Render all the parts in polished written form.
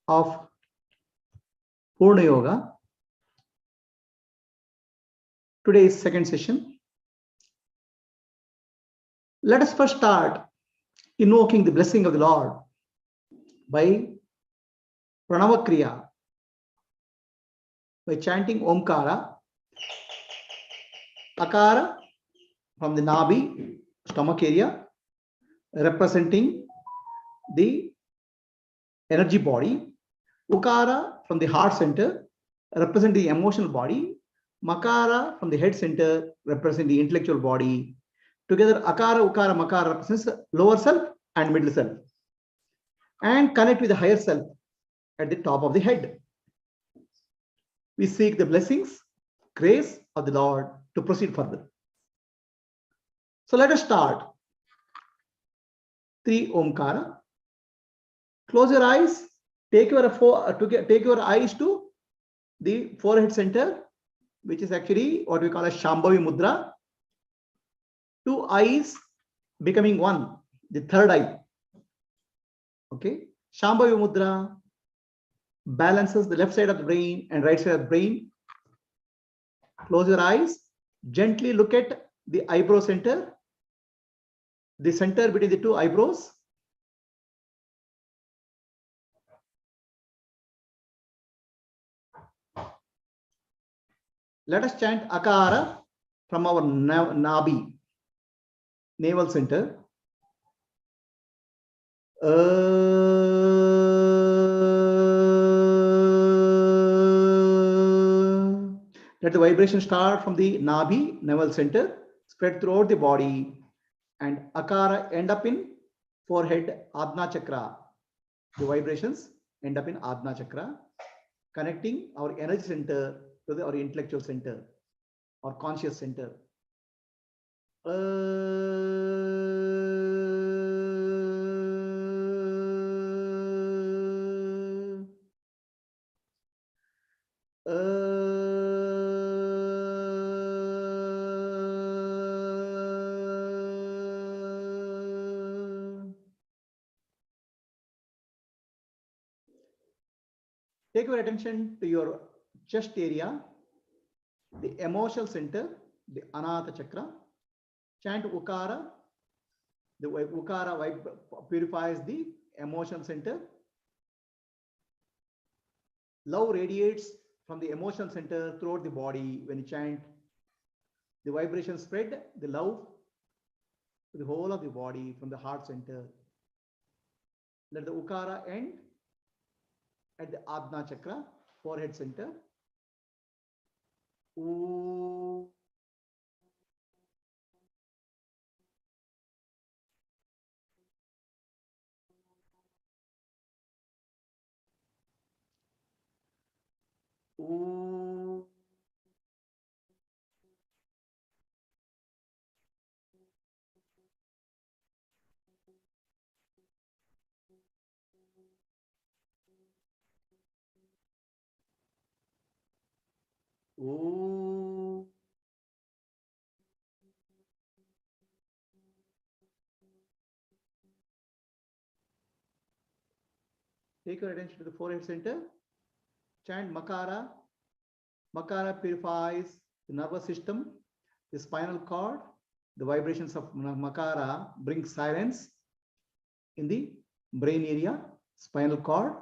of Purna Yoga. Today's second session. Let us first start invoking the blessing of the Lord by pranayama kriya, by chanting Omkara, Akara from the Nabi, stomach area, representing the energy body, Ukara from the heart center, representing the emotional body, Makara from the head center, representing the intellectual body. Together, Akara, Ukara, Makara represents lower self and middle self, and connect with the higher self at the top of the head. We seek the blessings, grace of the Lord to proceed further. So let us start. 3 Omkara. Close your eyes. Take your eyes to the forehead center, which is actually what we call a Shambhavi Mudra. 2 eyes becoming one, the third eye. Okay. Shambhavi Mudra balances the left side of the brain and right side of the brain. Close your eyes. Gently look at the eyebrow center, the center between the 2 eyebrows. Let us chant Akara from our Nabi, navel center. Let the vibration start from the Nabi, navel center, spread throughout the body, and Akara end up in forehead, Adna chakra. The vibrations end up in Adna chakra, connecting our energy center to our intellectual center or conscious center. Take your attention to your chest area, the emotional center, the Anahata chakra. Chant Ukara. The Ukara purifies the emotional center. Love radiates from the emotional center throughout the body. When you chant, the vibration spread the love to the whole of the body from the heart center. Let the Ukara end at the Adna chakra, forehead center. Ooh. Ooh. Ooh. Take your attention to the forehead center. Chant Makara. Makara purifies the nervous system, the spinal cord. The vibrations of Makara bring silence in the brain area, spinal cord.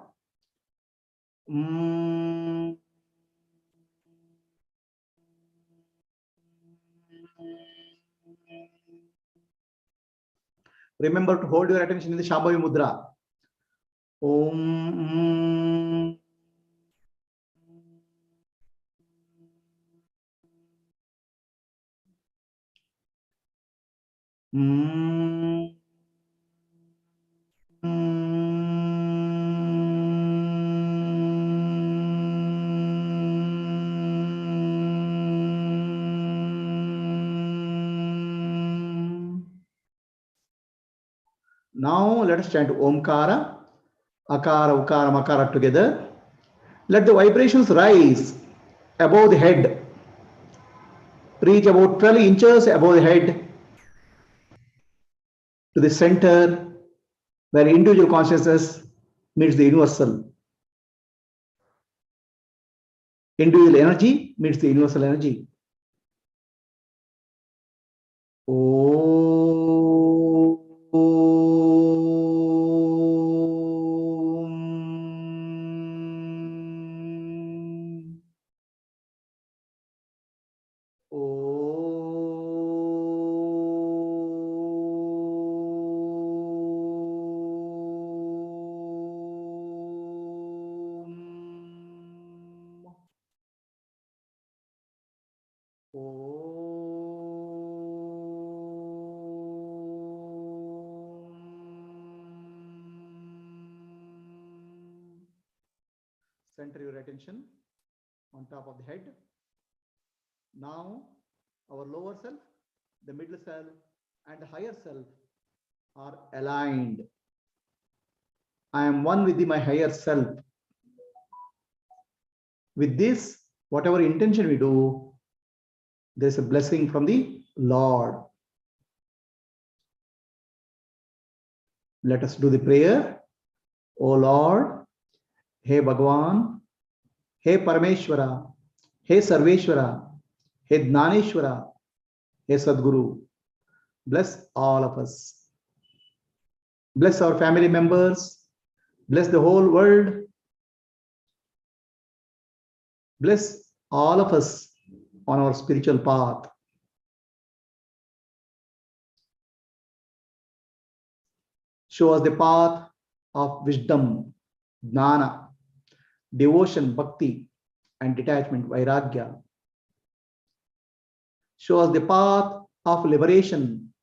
Remember to hold your attention in the Shambhavi Mudra. Om. Now let us chant Omkara, Akara, Ukara, Makara together. Let the vibrations rise above the head, reach about 12 inches above the head to the center where individual consciousness meets the universal. Individual energy meets the universal energy. Center your attention on top of the head. Now, our lower self, the middle self, and the higher self are aligned. I am one with my higher self. With this, whatever intention we do, there is a blessing from the Lord. Let us do the prayer. O Lord, Hey Bhagwan, Hey Parameshwara, Hey Sarveshwara, Hey Dnaneshwara, Hey Sadguru, bless all of us. Bless our family members. Bless the whole world. Bless all of us on our spiritual path. Show us the path of wisdom, jnana, devotion, bhakti, and detachment, vairagya. Show us the path of liberation.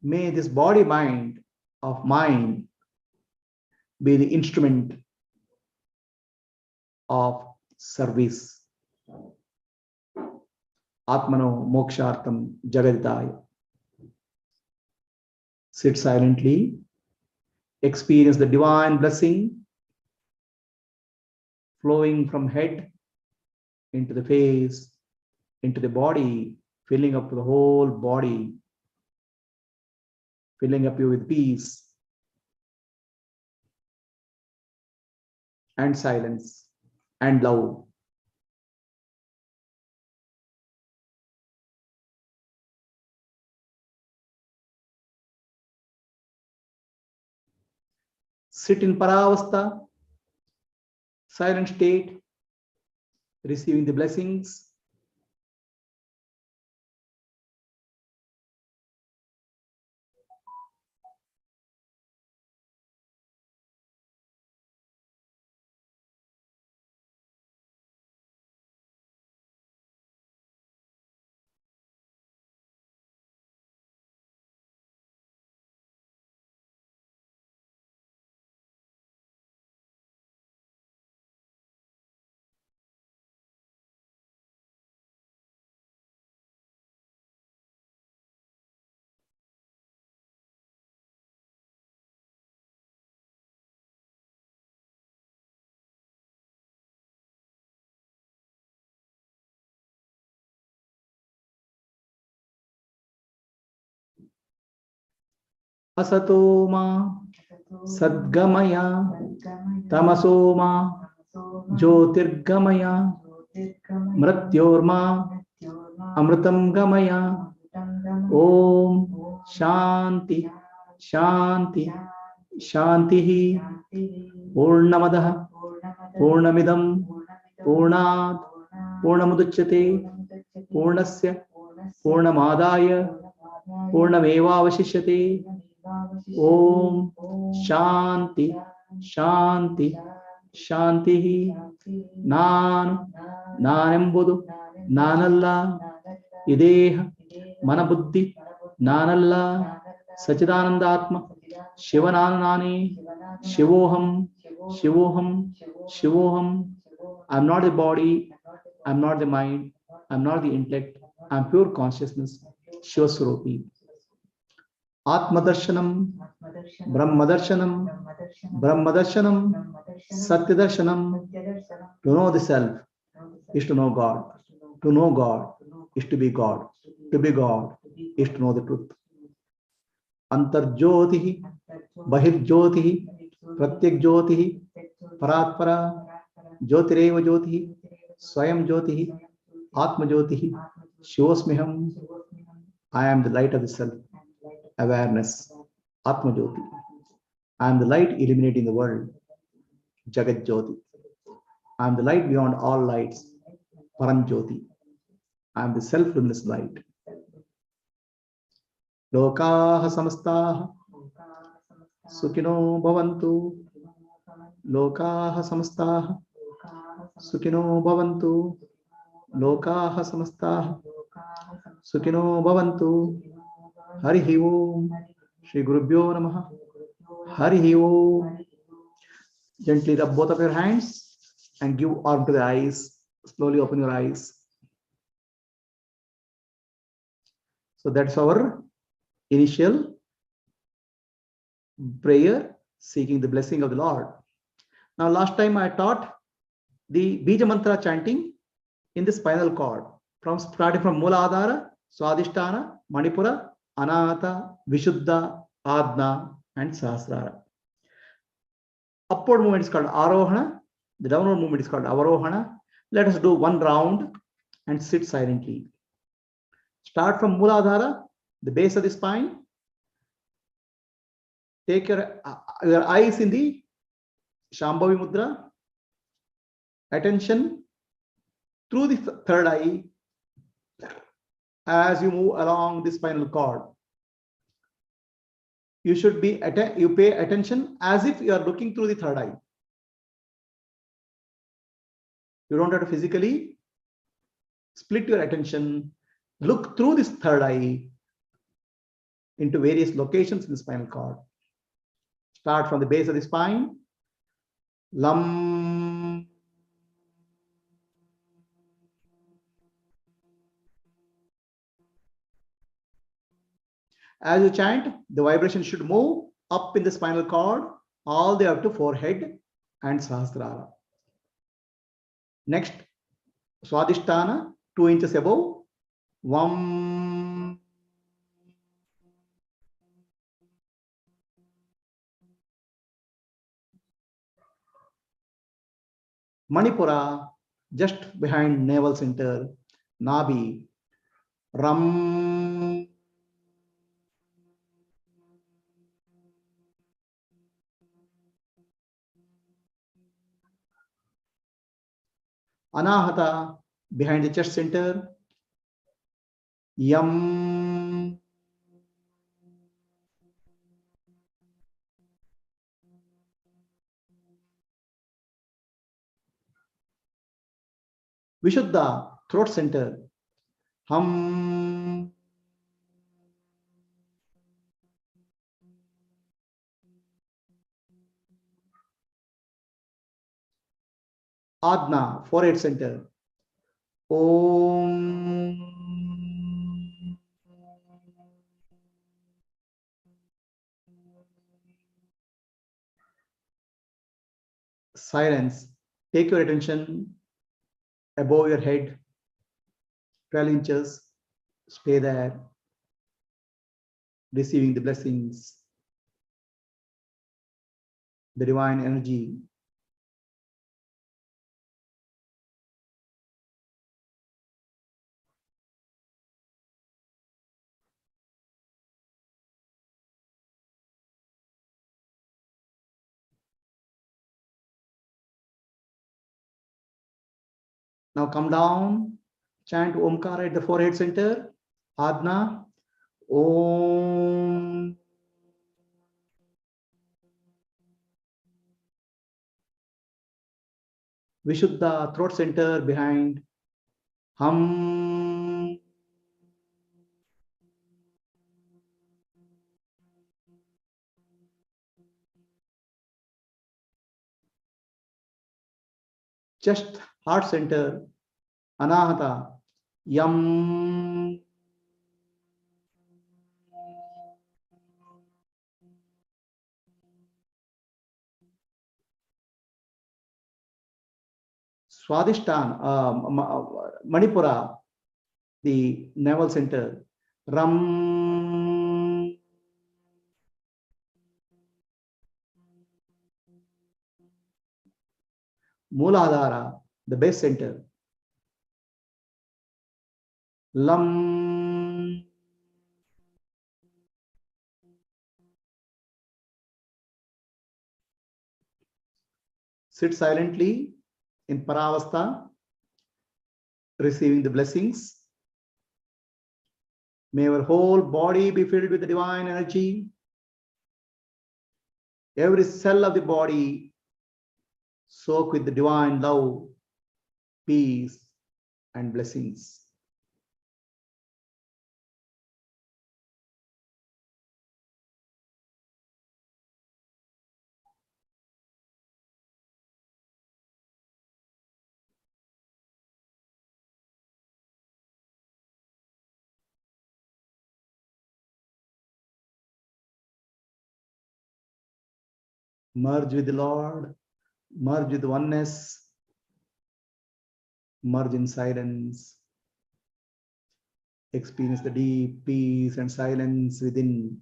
May this body-mind of mine be the instrument of service. Atmano mokshartam jagaditaya. Sit silently. Experience the divine blessing flowing from head into the face, into the body, filling up the whole body, filling up you with peace and silence and love. Sit in paravastha, silent state, receiving the blessings. Asatoma Sadgamaya Tamasoma Jyotirgamaya Mrityorma Amritam Gamaya. Om Shanti Shanti Shanti Purnamadaha Purnamidam Purnat Purnamudachyate Purnasya Purnamadaya Purnamevavashishyate. Om Shanti Shanti Shanti. Nanembudu Nanalla Ideha Manabuddhi Nanalla Sachidanandatma Shivananani Shivoham Shivoham Shivoham. I am not the body, I am not the mind, I am not the intellect, I am pure consciousness, Shiva Swarupi. Atma Darshanam, Brahma Darshanam, Brahma Darshanam, Satya Darshanam. To know the self is to know God. To know God is to be God. To be God is to know the truth. Antarjyotihi, Bahirjyotihi, Pratyak Jyotihi, Paratpara, Jyotireva Jyoti, Swayam Jyoti, Atma Jyoti, Shivosmiham. I am the light of the self awareness, Atma Jyoti. I am the light illuminating the world, Jagat Jyoti. I am the light beyond all lights, Param Jyoti. I am the self-luminous light. Lokaha samastaha Sukino Bhavantu. Lokaha samastaha Sukino Bhavantu. Lokaha samastaha Sukino Bhavantu. Harihi Om. Shri Gurubhyo Namaha. Harihi Om. Gently rub both of your hands and give arm to the eyes. Slowly open your eyes. So that's our initial prayer, seeking the blessing of the Lord. Now, last time I taught the Bija Mantra chanting in the spinal cord, starting from Mooladhara, Swadhisthana, Manipura, Anahata, Vishuddha, Adna, and Sahasrara. Upward movement is called Arohana. The downward movement is called Avarohana. Let us do one round and sit silently. Start from Mooladhara, the base of the spine. Take your eyes in the Shambhavi Mudra. Attention through the third eye as you move along the spinal cord. You should be you pay attention as if you are looking through the third eye. You don't have to physically split your attention. Look through this third eye into various locations in the spinal cord. Start from the base of the spine. Lam. As you chant, the vibration should move up in the spinal cord all the way up to forehead and Sahasrara. Next, Swadhisthana, 2 inches above. Vam. Manipura, just behind navel center, Nabi. Ram. Anahata, behind the chest center. Yam. Vishuddha, throat center. Hum. Adna, forehead center. Om. Silence. Take your attention above your head, 12 inches. Stay there, receiving the blessings, the divine energy. Now come down, chant Omkara at the forehead center. Adna. Om. Vishuddha, throat center behind. Hum. Chest, heart center. Anahata. Yam. Swadhisthana, Manipura, the navel center. Ram. Mooladhara, the base center. Lam. Sit silently in Paravastha, receiving the blessings. May our whole body be filled with the divine energy. Every cell of the body soak with the divine love, peace, and blessings. Merge with the Lord, merge with oneness, merge in silence. Experience the deep peace and silence within.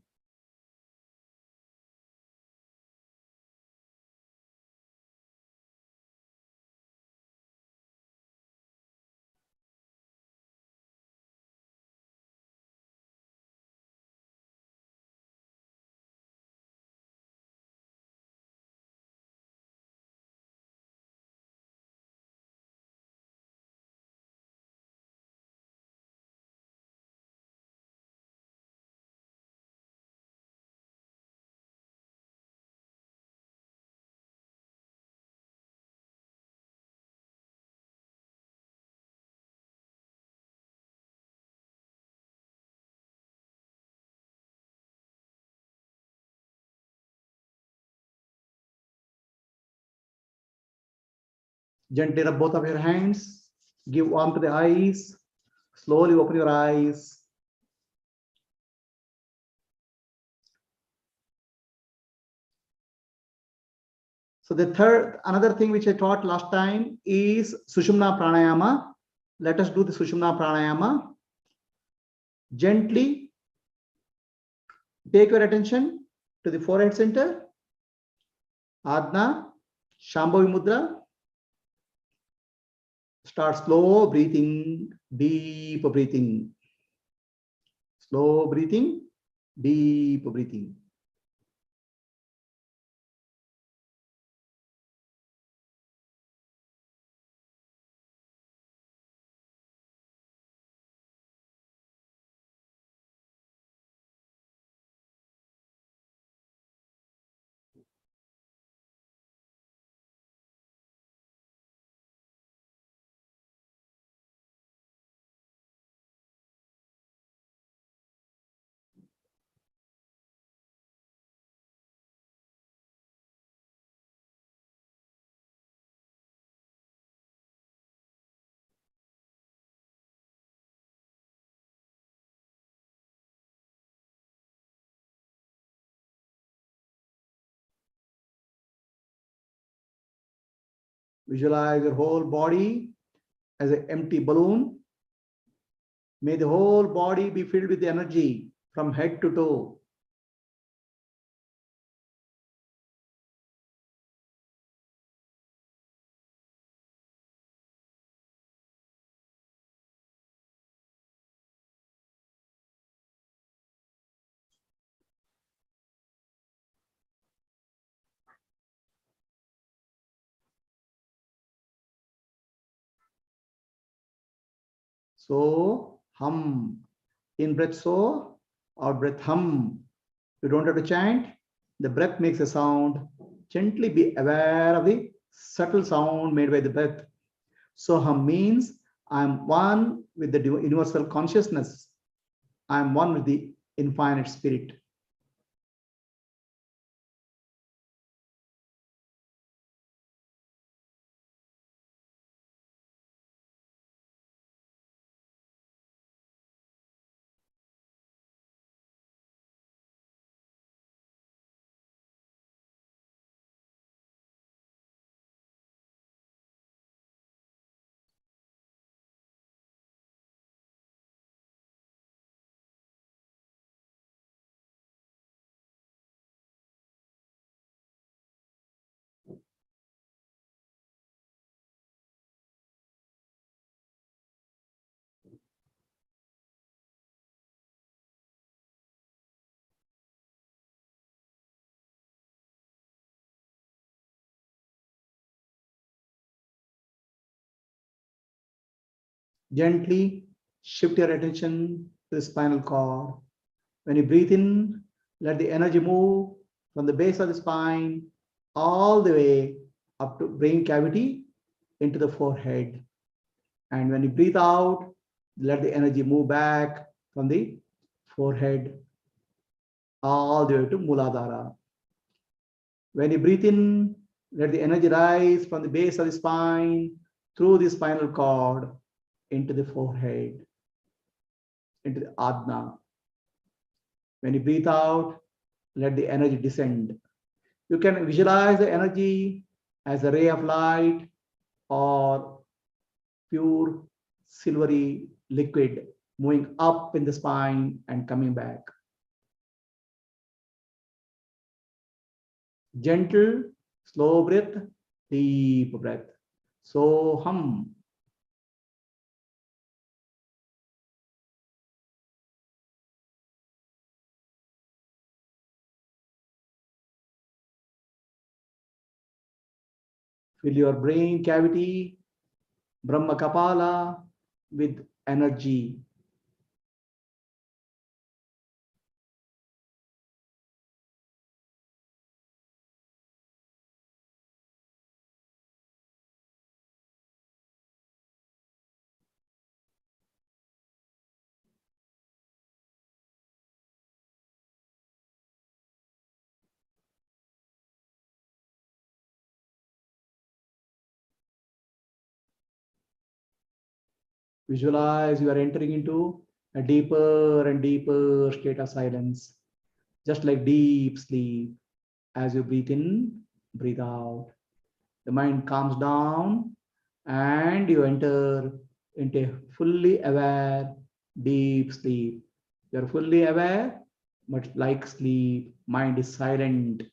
Gently rub both of your hands. Give warmth to the eyes. Slowly open your eyes. So another thing which I taught last time is Sushumna Pranayama. Let us do the Sushumna Pranayama. Gently take your attention to the forehead center. Adna, Shambhavi Mudra. Start slow breathing, deep breathing. Slow breathing, deep breathing. Visualize your whole body as an empty balloon. May the whole body be filled with energy from head to toe. So, hum. In breath so, out breath hum. You don't have to chant. The breath makes a sound. Gently be aware of the subtle sound made by the breath. So hum means I'm one with the universal consciousness. I'm one with the infinite spirit. Gently shift your attention to the spinal cord. When you breathe in, let the energy move from the base of the spine all the way up to brain cavity into the forehead. And when you breathe out, let the energy move back from the forehead all the way to Muladhara. When you breathe in, let the energy rise from the base of the spine through the spinal cord into the forehead, into the Adna. When you breathe out, let the energy descend. You can visualize the energy as a ray of light or pure silvery liquid moving up in the spine and coming back. Gentle, slow breath, deep breath. So hum. Fill your brain cavity, Brahma Kapala, with energy. Visualize you are entering into a deeper and deeper state of silence, just like deep sleep. As you breathe in, breathe out. The mind calms down and you enter into a fully aware, deep sleep. You are fully aware, but like sleep, mind is silent.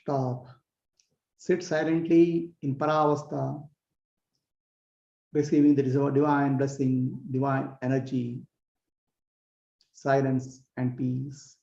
Stop. Sit silently in Paravastha, receiving the divine blessing, divine energy, silence, and peace.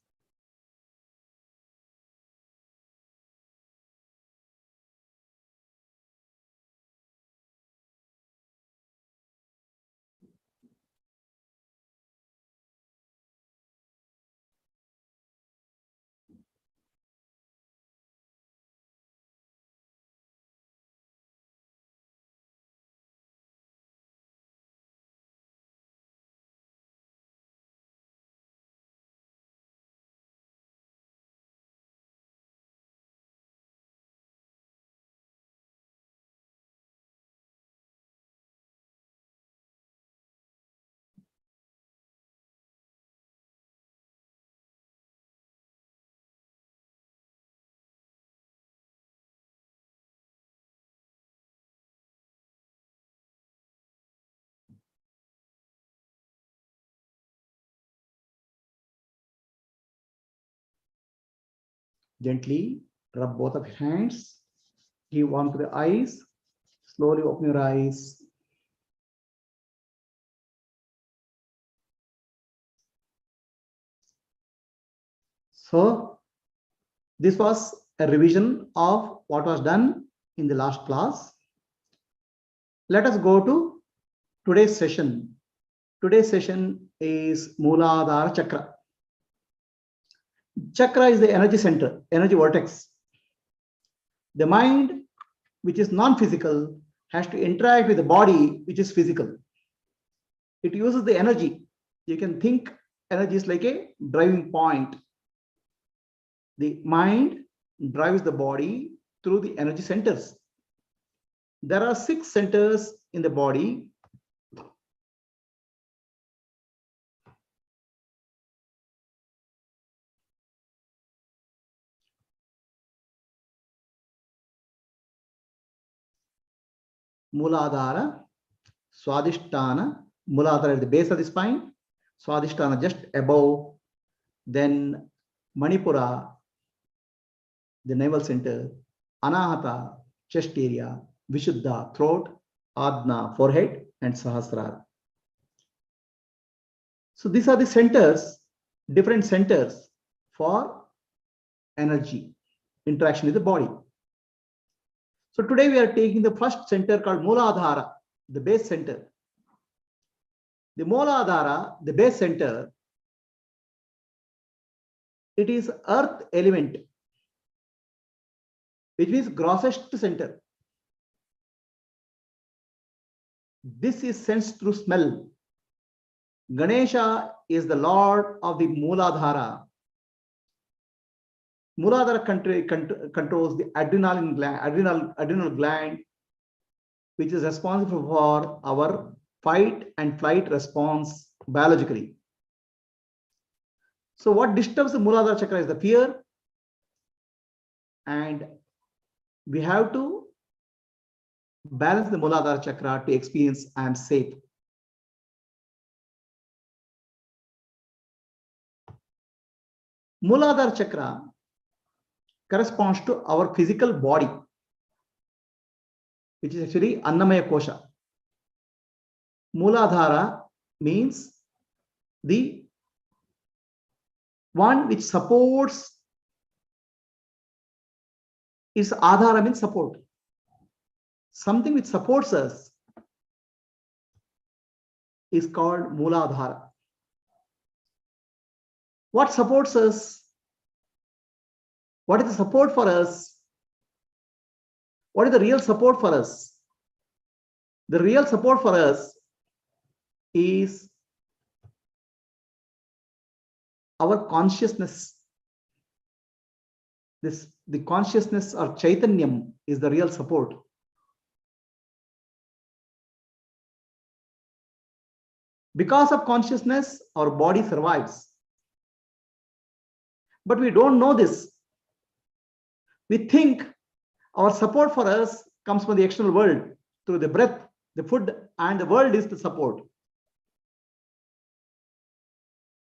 Gently rub both of your hands. Give one to the eyes. Slowly open your eyes. So this was a revision of what was done in the last class. Let us go to today's session. Today's session is Mooladhara Chakra. Chakra is the energy center, energy vortex. The mind, which is non-physical, has to interact with the body, which is physical. It uses the energy. You can think energy is like a driving point. The mind drives the body through the energy centers. There are 6 centers in the body. Mooladhara, Swadhisthana. Mooladhara is the base of the spine. Swadhisthana just above. Then Manipura, the navel center. Anahata, chest area. Vishuddha, throat. Adna, forehead. And Sahasrara. So these are the centers, different centers for energy, interaction with the body. So today we are taking the first center called Mooladhara, the base center. The Mooladhara, the base center, it is earth element, which means grossest center. This is sensed through smell. Ganesha is the lord of the Mooladhara. Mooladhara controls the adrenal gland, which is responsible for our fight and flight response biologically. So what disturbs the Mooladhara chakra is the fear, and we have to balance the Mooladhara chakra to experience I am safe. Mooladhara chakra corresponds to our physical body, which is actually Annamaya Kosha. Mooladhara means the one which supports, is Adhara means support. Something which supports us is called Mooladhara. What supports us? What is the support for us? What is the real support for us? The real support for us is our consciousness. The consciousness or Chaitanyam is the real support. Because of consciousness, our body survives. But we don't know this. We think our support for us comes from the external world, through the breath, the food, and the world is the support.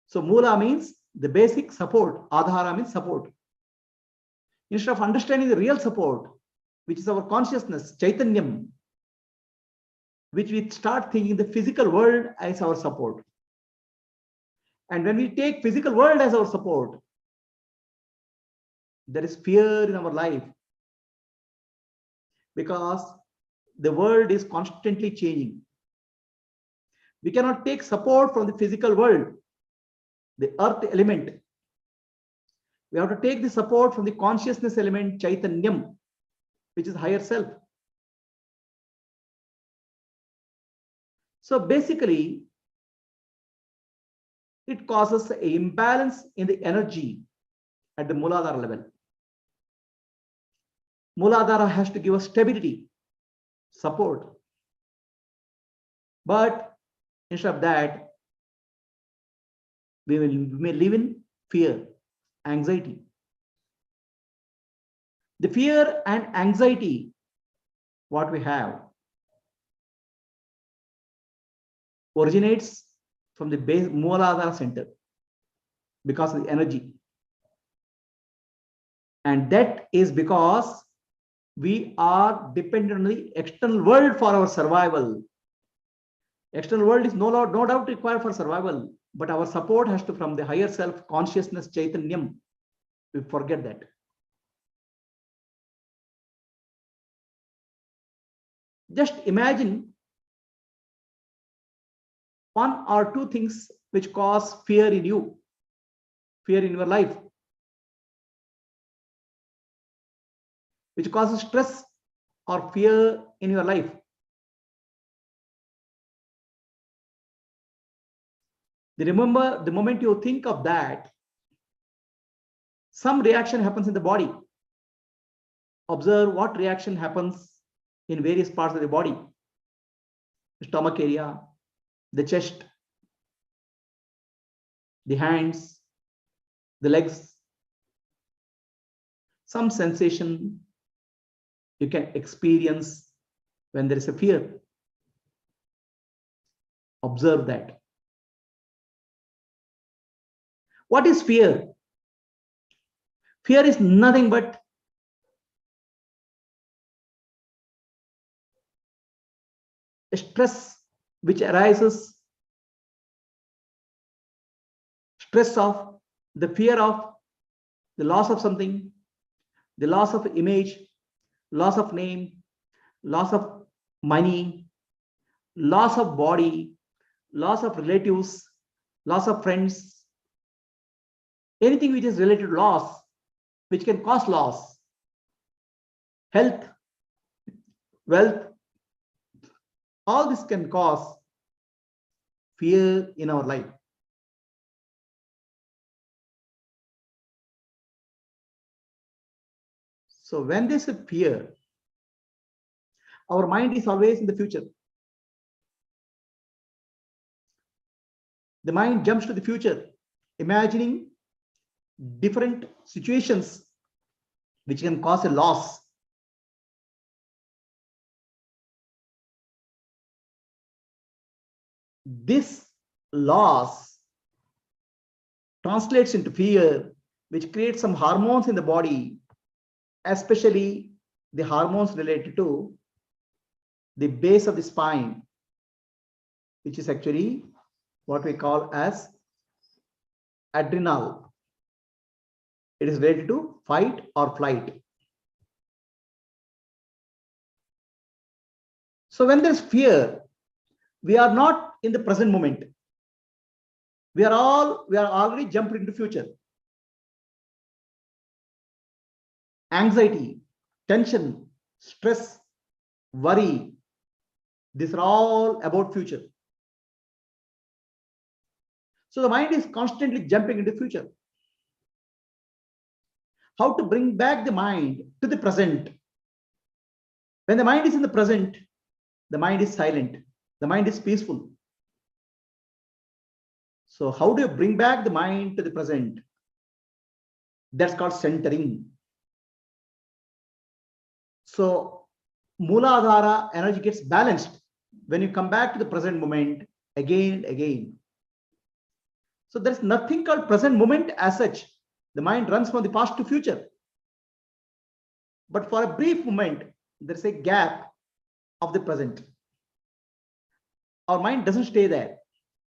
So Moola means the basic support. Adhara means support. Instead of understanding the real support, which is our consciousness, Chaitanyam, which we start thinking the physical world as our support. And when we take physical world as our support, there is fear in our life, because the world is constantly changing. We cannot take support from the physical world, the earth element. We have to take the support from the consciousness element, Chaitanyam, which is higher self. So basically, it causes an imbalance in the energy at the Mooladhara level. Mooladhara has to give us stability, support. But instead of that, we may live in fear, anxiety. The fear and anxiety, what we have, originates from the base Mooladhara center because of the energy. And that is because we are dependent on the external world for our survival. External world is no doubt required for survival, but our support has to from the higher self consciousness chaitanyam. We forget that. Just imagine one or two things which cause fear in you, fear in your life, which causes stress or fear in your life. Remember, the moment you think of that, some reaction happens in the body. Observe what reaction happens in various parts of the body. The stomach area, the chest, the hands, the legs. Some sensation you can experience when there is a fear. Observe that. What is fear? Fear is nothing but a stress which arises, stress of the fear of the loss of something, the loss of image, loss of name, loss of money, loss of body, loss of relatives, loss of friends, anything which is related to loss, which can cause loss, health, wealth, all this can cause fear in our life. So when there's a fear, our mind is always in the future. The mind jumps to the future, imagining different situations which can cause a loss. This loss translates into fear, which creates some hormones in the body, especially the hormones related to the base of the spine, which is actually what we call as adrenal. It is related to fight or flight. So when there's fear, we are not in the present moment. We are already jumped into future. Anxiety, tension, stress, worry, these are all about future. So the mind is constantly jumping into future. How to bring back the mind to the present? When the mind is in the present, the mind is silent, the mind is peaceful. So how do you bring back the mind to the present? That's called centering. So Mooladhara energy gets balanced when you come back to the present moment again and again. So there's nothing called present moment as such. The mind runs from the past to future. But for a brief moment, there's a gap of the present. Our mind doesn't stay there.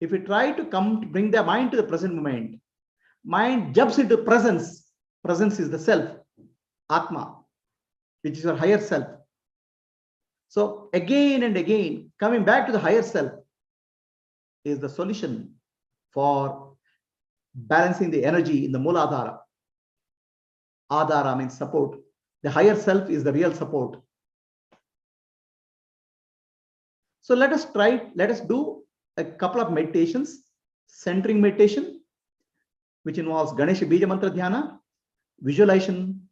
If we try to bring the mind to the present moment, mind jumps into presence. Presence is the self, Atma, which is your higher self. So again and again, coming back to the higher self is the solution for balancing the energy in the Mooladhara. Adhara means support. The higher self is the real support. So let us do a couple of meditations, centering meditation, which involves Ganesha Bija Mantra Dhyana, visualization,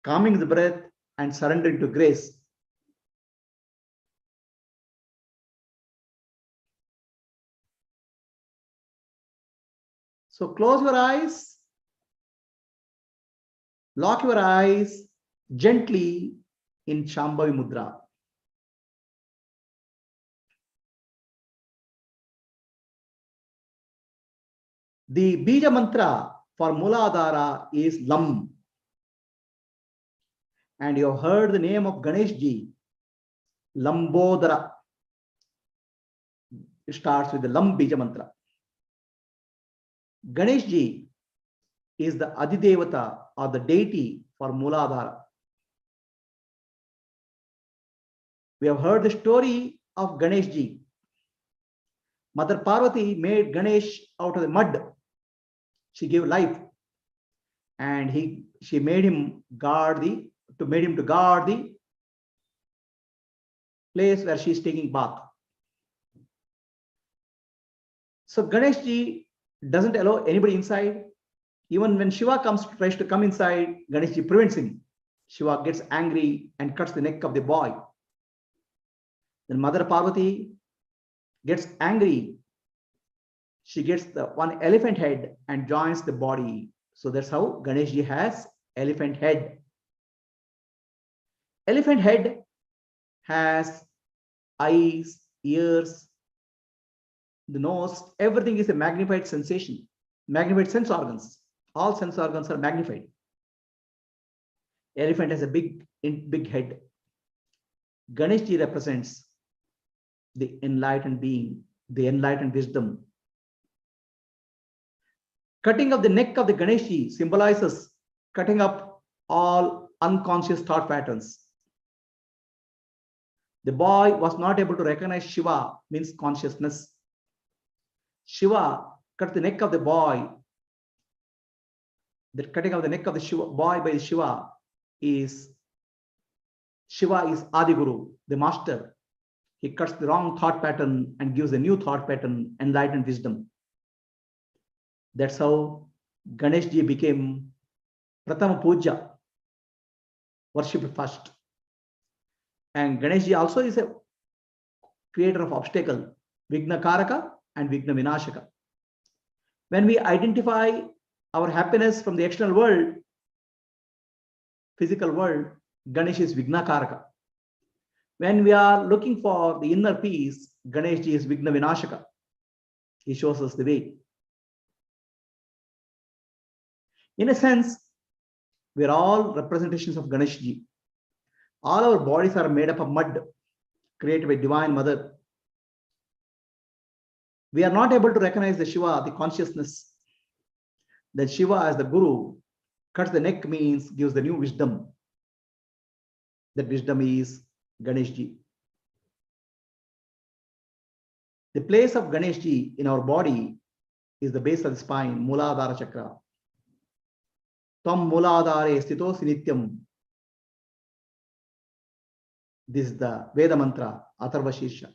calming the breath, and surrendering to grace. So close your eyes, lock your eyes gently in Shambhavi Mudra. The Bija mantra for Mooladhara is Lam. and you have heard the name of Ganesh Ji, Lambodara. It starts with the Lam Bija mantra. Ganesh Ji is the Adidevata or the deity for Mooladhara. We have heard the story of Ganesh Ji. Mother Parvati made Ganesh out of the mud. She gave life, and she made him guard to guard the place where she is taking bath. So Ganesh Ji doesn't allow anybody inside. Even when Shiva tries to come inside, Ganesh Ji prevents him. Shiva gets angry and cuts the neck of the boy. Then Mother Parvati gets angry. She gets the one elephant head and joins the body. So that's how Ganesh Ji has elephant head. Elephant head has eyes, ears, the nose. Everything is a magnified sensation, magnified sense organs. All sense organs are magnified. Elephant has a big head. Ganesh Ji represents the enlightened being, the enlightened wisdom. Cutting of the neck of the Ganesh Ji symbolizes cutting up all unconscious thought patterns. The boy was not able to recognize Shiva, means consciousness. Shiva cut the neck of the boy. The cutting of the neck of the boy by Shiva is Adi Guru, the master. He cuts the wrong thought pattern and gives a new thought pattern, enlightened wisdom. That's how Ganesh Ji became Pratama Puja, worshipped first. And Ganesh Ji also is a creator of obstacle, Vigna Karaka and Vigna Vinashaka. When we identify our happiness from the external world, physical world, Ganesh is Vigna Karaka. When we are looking for the inner peace, Ganesh Ji is Vigna Vinashaka. He shows us the way. In a sense, we are all representations of Ganesh Ji. All our bodies are made up of mud, created by Divine Mother. We are not able to recognize the Shiva, the consciousness. That Shiva as the Guru cuts the neck, means gives the new wisdom. That wisdom is Ganesh Ji. The place of Ganesh Ji in our body is the base of the spine, Mooladhara Chakra. Tam Mooladhare Sthitosi Nityam. This is the Veda mantra, Atharva Shirsha.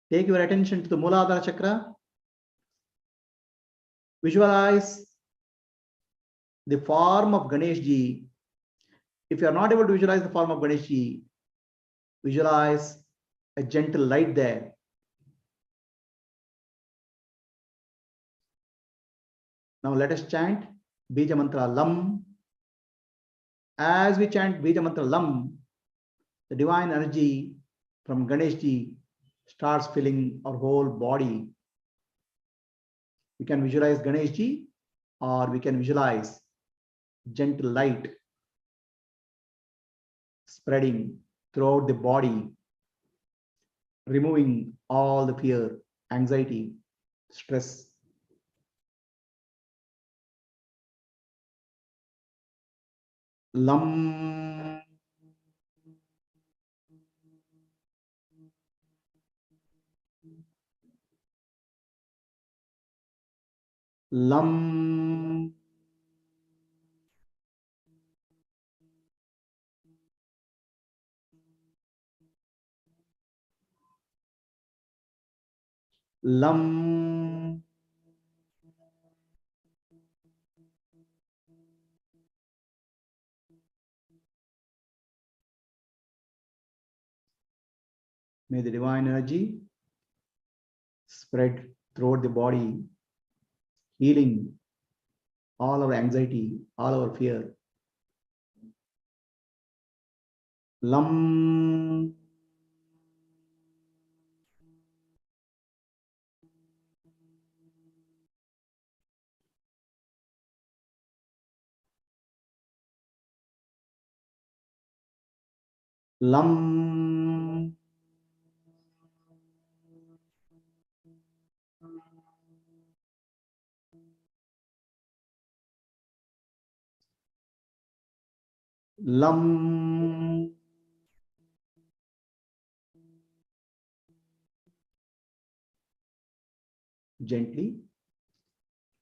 Take your attention to the Mooladhara Chakra. Visualize the form of Ganesh Ji. If you are not able to visualize the form of Ganesh Ji, visualize a gentle light there. Now let us chant Bija Mantra Lam. As we chant Bija Mantra Lam, the divine energy from Ganesh Ji starts filling our whole body. We can visualize Ganesh Ji, or we can visualize gentle light spreading throughout the body, removing all the fear, anxiety, stress. Lam. Lam. Lam. May the divine energy spread throughout the body, healing all our anxiety, all our fear. Lam. lam, lam. Gently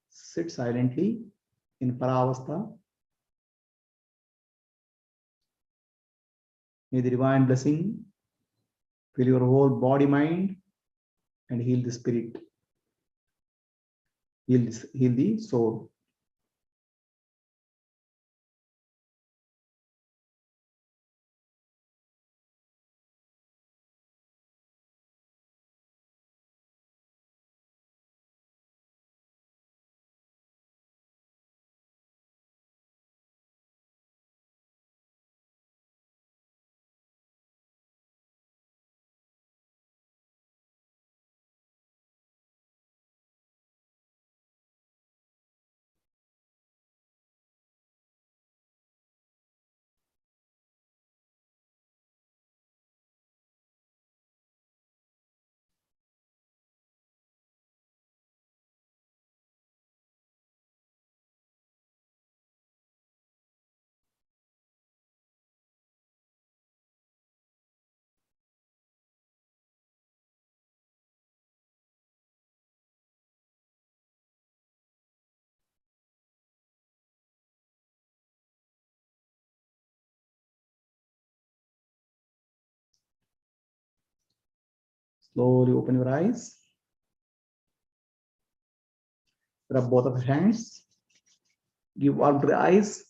sit silently in Paravastha. May the divine blessing fill your whole body, mind, and heal the spirit, heal the soul. Slowly open your eyes. Rub both of your hands. Give warmth to the eyes.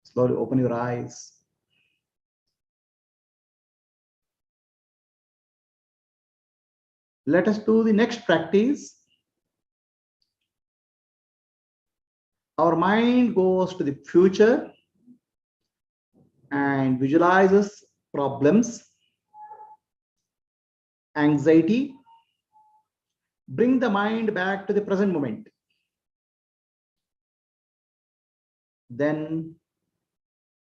Slowly open your eyes. Let us do the next practice. Our mind goes to the future and visualizes problems, anxiety. Bring the mind back to the present moment. Then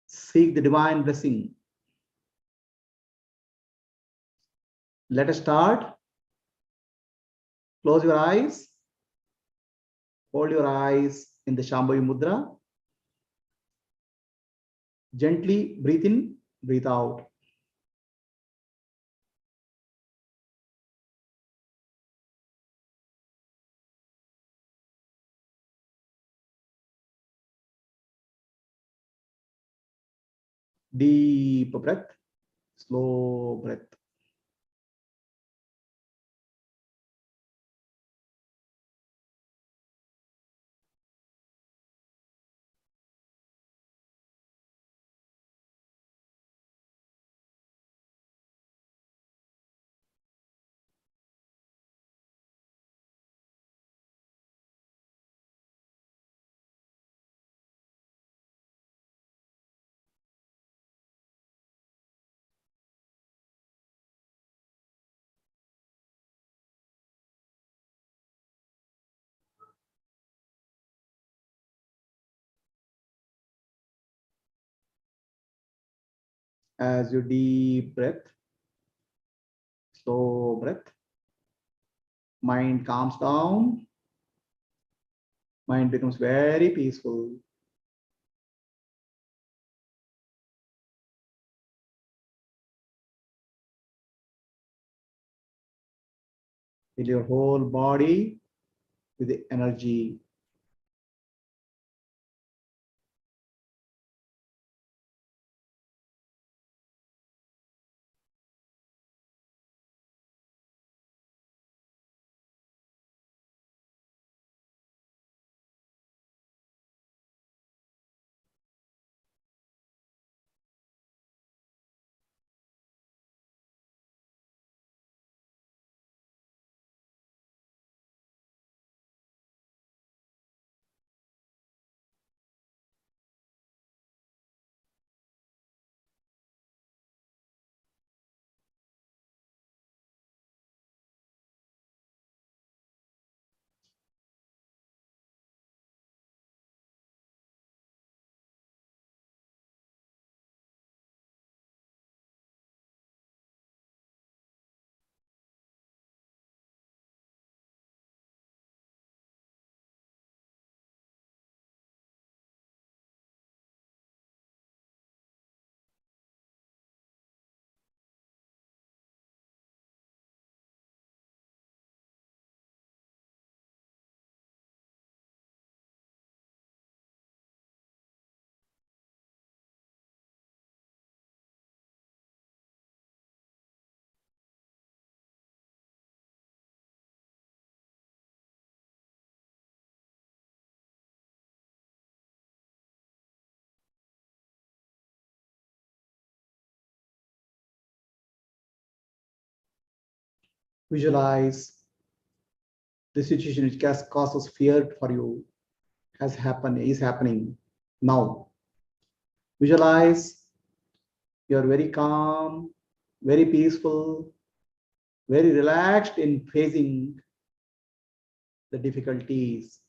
seek the divine blessing. Let us start. Close your eyes. Hold your eyes in the Shambhavi Mudra. Gently breathe in, breathe out. Deep breath, slow breath. As you deep breath, slow breath, mind calms down, mind becomes very peaceful. Fill your whole body with the energy. Visualize the situation which causes fear for you has happened, is happening now. Visualize you're very calm, very peaceful, very relaxed in facing the difficulties.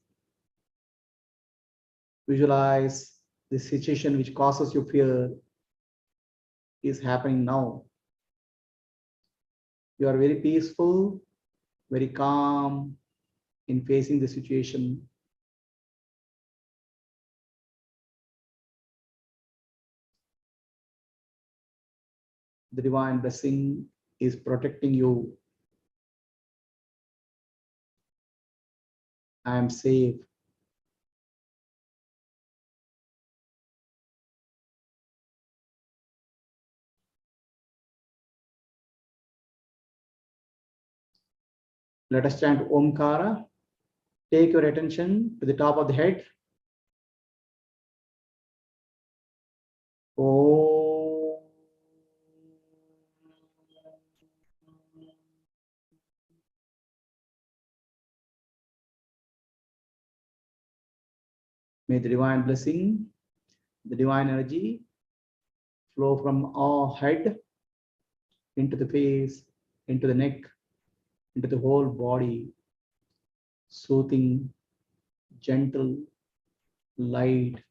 Visualize the situation which causes you fear is happening now. You are very peaceful, very calm in facing the situation. The divine blessing is protecting you. I am safe. Let us chant Omkara. Take your attention to the top of the head. Om. May the divine blessing, the divine energy flow from our head into the face, into the neck, into the whole body, soothing, gentle, light,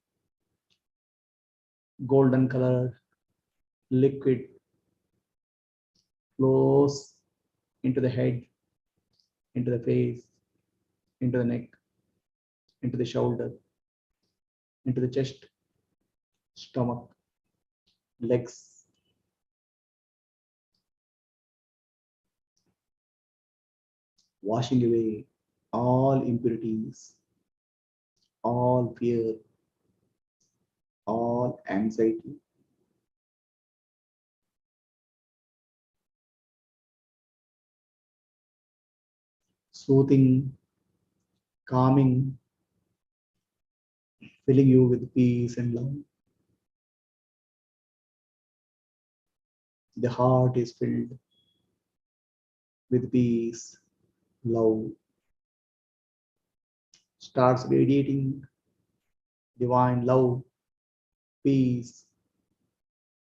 golden color, liquid flows into the head, into the face, into the neck, into the shoulder, into the chest, stomach, legs. Washing away all impurities, all fear, all anxiety. Soothing, calming, filling you with peace and love. The heart is filled with peace, love, starts radiating divine love, peace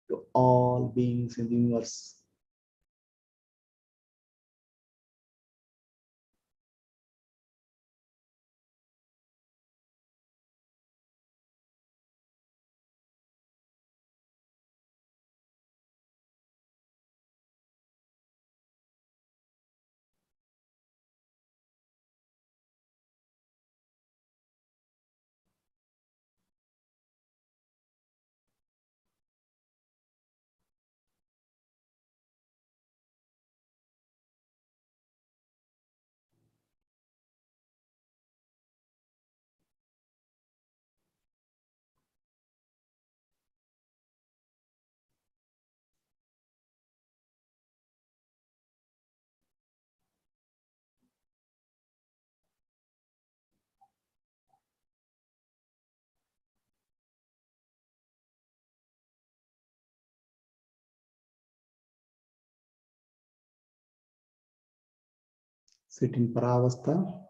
to all beings in the universe. Sit in Paravastha.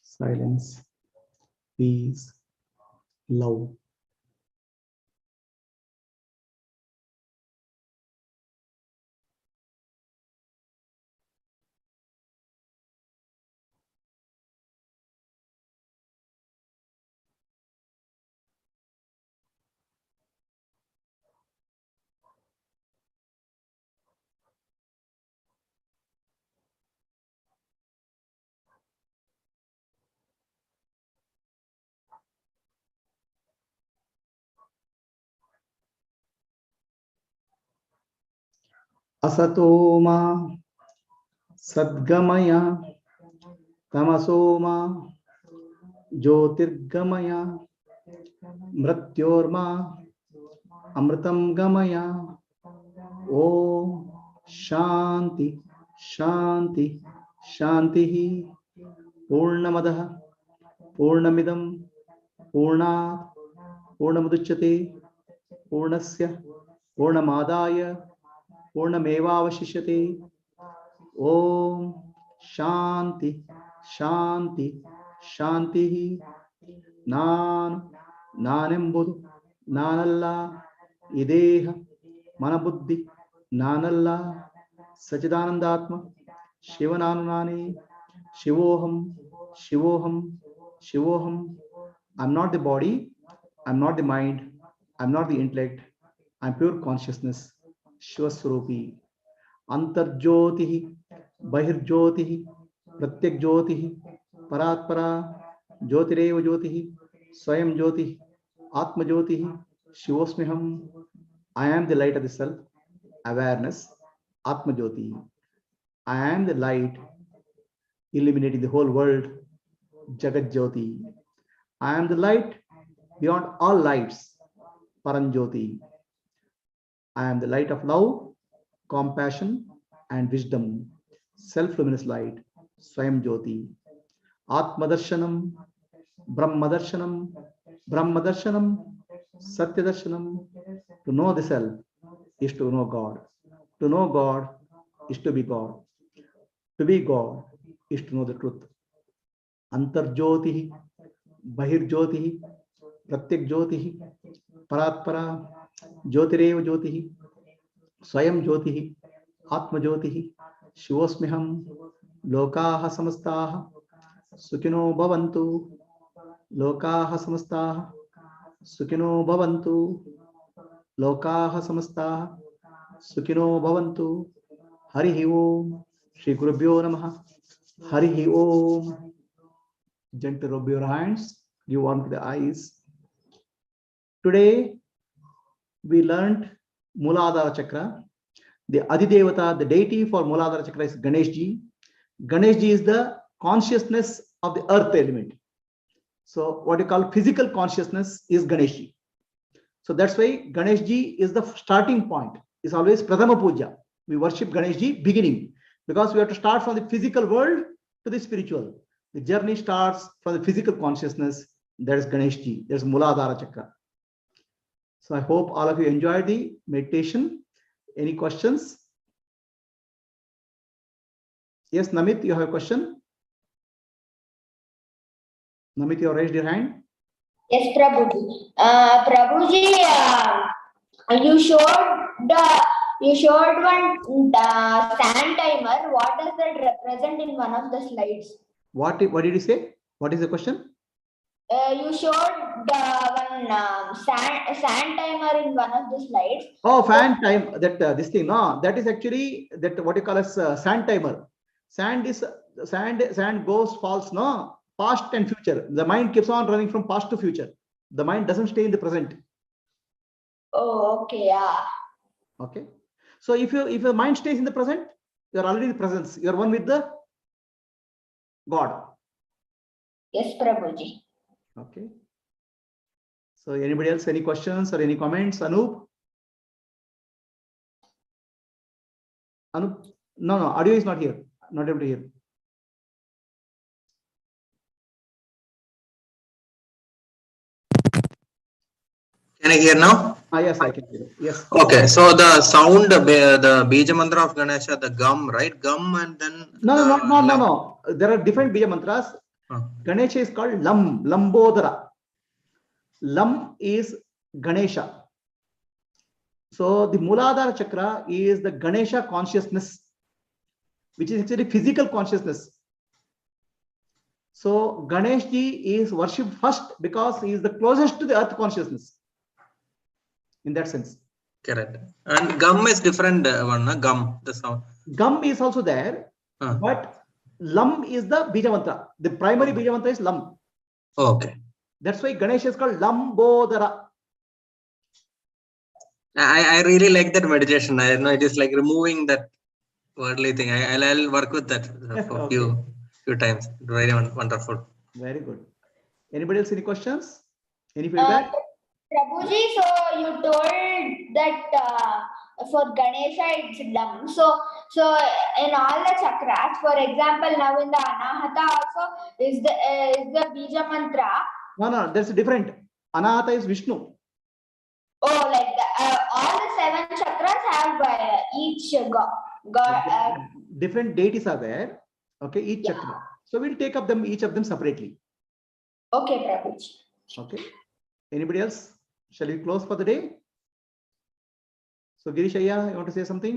Silence, peace, love. Asatoma Sadgamaya Tamasoma Jyotirgamaya Mrityorma Amritam Gamaya. Om Shanti Shanti Shanti Purnamadaha Purnamidam Purnat Purnamuduchyate Purnasya Purnamadaya Purnamevavashishyate. Om Shanti Shanti Shanti. Nanembudu Nanalla Ideha Manabuddhi Nanalla Sachidanandatma Shivananunani Shivoham Shivoham Shivoham. I'm not the body, I'm not the mind, I'm not the intellect, I'm pure consciousness. Shivaswarupi. Antarjyotihi Bahirjyotihi Pratyak Jyotihi Paratpara Jyotireva Jyotihi Swayam Jyotihi Atma Jyotihi Shivosmiham. I am the light of the self, awareness, Atma Jyoti. I am the light illuminating the whole world, Jagat Jyoti. I am the light beyond all lights, Paranjyoti. I am the light of love, compassion, and wisdom, self-luminous light, Swayam Jyoti. Atma Darshanam, Brahma Darshanam, Brahma Darshanam, Satya Darshanam. To know the self is to know God. To know God is to be God. To be God is to know the truth. Antarjyotihi, Bahirjyotihi, Pratyak Jyotihi, Paratpara, Jyotireva Jyotihi, Swayam Jyotihi, Atma Jyotihi, Shivosmiham, Lokaha Samastaha, Sukhino Bhavantu, Lokaha Samastaha, Sukhino Bhavantu, Lokaha Samastaha, Sukhino Bhavantu. Harihi Om, Shri Gurubhyo Namaha, Harihi Om. Gentle rub your hands, give warmth to the eyes. Today, we learned Muladhara Chakra. The Adidevata, the deity for Muladhara Chakra is Ganeshji. Ganeshji is the consciousness of the earth element. So what you call physical consciousness is Ganeshji. So that's why Ganeshji is the starting point. It's always Pradhama Puja. We worship Ganeshji beginning because we have to start from the physical world to the spiritual. The journey starts from the physical consciousness. That is Ganeshji. There's Muladhara Chakra. So I hope all of you enjoyed the meditation. Any questions? Yes, Namit, you have a question? Namit, you have raised your hand. Yes, Prabhuji. Prabhuji, you showed one sand timer. What does that represent in one of the slides? What did you say? What is the question? You showed one sand timer in one of the slides. Oh, fan time. That this thing. No, that is actually that what you call as sand timer. Sand is sand goes falls. No, past and future. The mind keeps on running from past to future. The mind doesn't stay in the present. Oh, okay, yeah. Okay. So if your mind stays in the present, you are already in the presence. You are one with the God. Yes, Prabhuji. Okay. So anybody else, any questions or any comments? Anup? Anup? No, audio is not here. Not able to hear. Can I hear now? Yes, I can hear. Yes. Okay, so the sound, the Bija Mantra of Ganesha, the gum, right? Gum and then. No. There are different Bija Mantras. Ganesha is called Lam, Lambodara. Lam is Ganesha. So the Muladhara Chakra is the Ganesha consciousness, which is actually physical consciousness. So Ganeshji is worshipped first because he is the closest to the earth consciousness. In that sense. Correct. And gum is different one, na? Gum, the sound. Gum is also there, but Lam is the Bija Mantra. The primary Bija Mantra is Lam. Okay. That's why Ganesha is called Lambodara. I really like that meditation. I know it is like removing that worldly thing. I'll work with that for a few times. Very wonderful. Very good. Anybody else any questions? Any feedback? Prabhuji, so you told that for Ganesha it's dumb. So in all the chakras, for example, now in the Anahata also is the Bija mantra. No, there's a different. Anahata is Vishnu. Oh, like all the 7 chakras have each Different deities are there. Okay, each Yeah. chakra. So we'll take up each of them separately. Okay, Prabhuji. Okay. Anybody else? Shall we close for the day? So Girish Ayya, you want to say something?